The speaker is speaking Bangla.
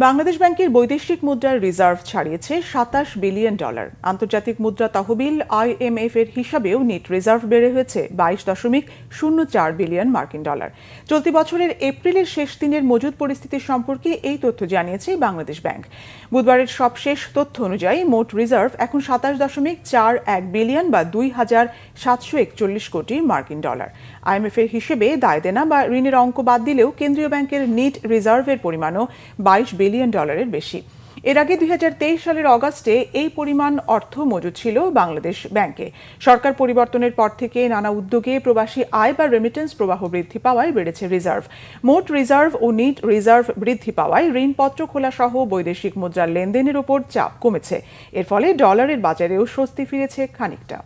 বাংলাদেশ ব্যাংকের বৈদেশিক মুদ্রার রিজার্ভ ছাড়িয়েছে $27 বিলিয়ন। আন্তর্জাতিক মুদ্রা তহবিল IMF এর হিসাবেও নেট রিজার্ভ বেড়ে হয়েছে $22.04 বিলিয়ন মার্কিন ডলার। চলতি বছরের এপ্রিলের শেষ দিনের মজুদ পরিস্থিতি সম্পর্কে এই তথ্য জানিয়েছে বাংলাদেশ ব্যাংক। বুধবারের সবশেষ তথ্য অনুযায়ী মোট রিজার্ভ এখন $27.41 বিলিয়ন বা 2,741 কোটি মার্কিন ডলার। IMF এর হিসেবে দায় দেনা বা ঋণের অঙ্ক বাদ দিলেও কেন্দ্রীয় ব্যাংকের নেট রিজার্ভের পরিমাণও $22 বিলিয়ন বেশি। এর আগে 2023 সালের অগাস্টে এই পরিমাণ অর্থ মজুদ ছিল বাংলাদেশ ব্যাংকে। সরকার পরিবর্তনের পর থেকে নানা উদ্যোগে প্রবাসী আয় বা রেমিটেন্স প্রবাহ বৃদ্ধি পাওয়ায় বেড়েছে রিজার্ভ। মোট রিজার্ভ ও নেট রিজার্ভ বৃদ্ধি পাওয়ায় ঋণপত্র খোলা সহ বৈদেশিক মুদ্রার লেনদেনের উপর চাপ কমেছে। এর ফলে ডলারের বাজারেও স্বস্তি ফিরেছে খানিকটা।